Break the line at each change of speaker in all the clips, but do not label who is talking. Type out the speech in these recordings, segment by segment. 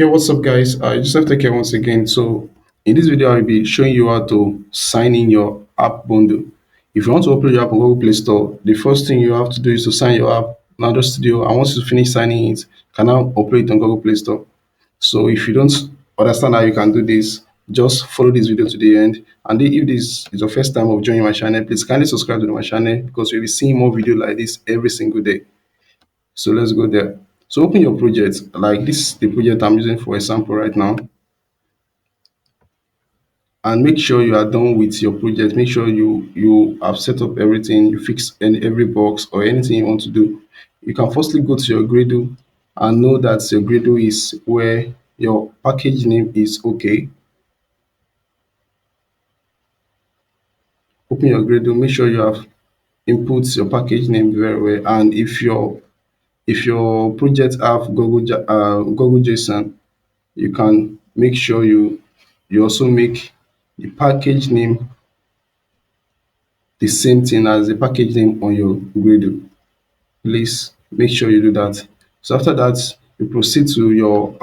Yeah, what's up, guys? I just have to take care once again. So, in this video, I'll be showing you how to sign in your app bundle. If you want to upload your app on Google Play Store, the first thing you have to do is to sign your app Nando Studio. And once you finish signing it, you can now upload it on Google Play Store. So, if you don't understand how you can do this, just follow this video to the end. And if this is your first time of joining my channel, please kindly subscribe to my channel because we'll be seeing more videos like this every single day. So let's go there. So open your project. Like this is the project I'm using for example right now. And make sure you are done with your project. Make sure you have set up everything, you fix every box or anything you want to do. You can firstly go to your Gradle and know that your Gradle is where your package name is okay. Open your Gradle, make sure you have input your package name very well. And if your project have Google JSON, you can make sure you also make the package name the same thing as the package name on your Gradle. Please make sure you do that. So after that, you proceed to your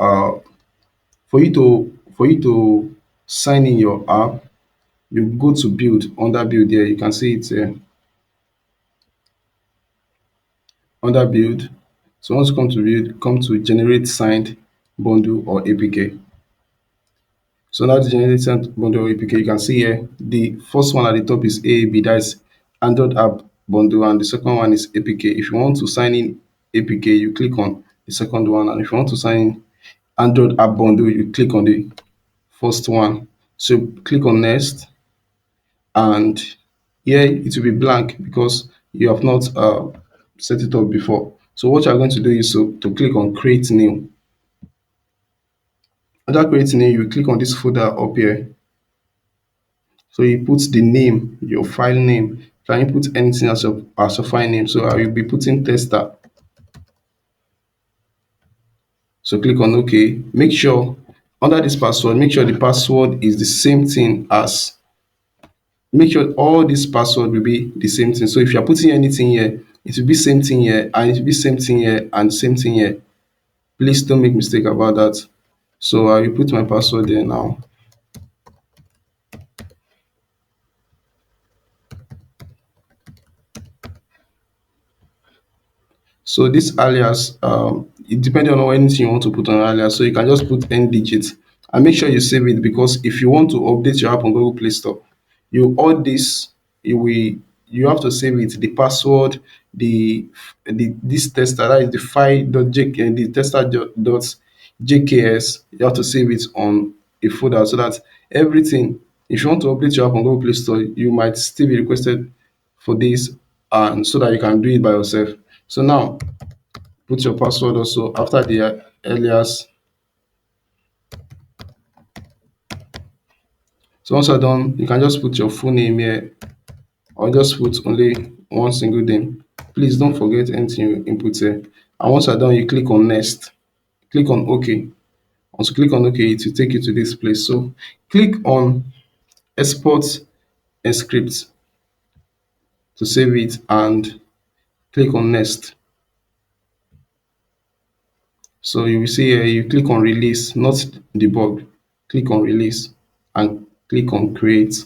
for you to sign in your app, you go to build. Under build there, you can see it under build. So once you come to build, come to generate signed bundle or APK. So now the generated bundle APK, you can see here the first one at the top is AAB, that's Android app bundle, and the second one is APK. If you want to sign in APK, you click on the second one, and if you want to sign in Android app bundle, you click on the first one. So click on next, and here it will be blank because you have not set it up before. So what you are going to do is to click on create new. Under create new, you click on this folder up here. So you put the name, your file name. Can you put anything as your file name? So I will be putting tester. So click on OK. Make sure under this password, make sure the password is the same thing as, make sure all this password will be the same thing. So if you are putting anything here, it will be same thing here, and it will be same thing here, and same thing here. Please don't make mistake about that. So I will put my password there now. So this alias, it depending on anything you want to put on alias, so you can just put n digits and make sure you save it, because if you want to update your app on Google Play Store, you all this you have to save it, the password, the this tester, that is the file.jk, the tester.jks. You have to save it on a folder so that everything, if you want to update your app on Google Play Store, you might still be requested for this, and so that you can do it by yourself. So now put your password also after the alias. So once you're done, you can just put your full name here, or just put only one single name. Please don't forget anything you input here. And once you're done, you click on next. Click on OK. Once you click on OK, it will take you to this place. So click on export and script to save it, and click on next. So you will see here, you click on release, not debug. Click on release and click on create.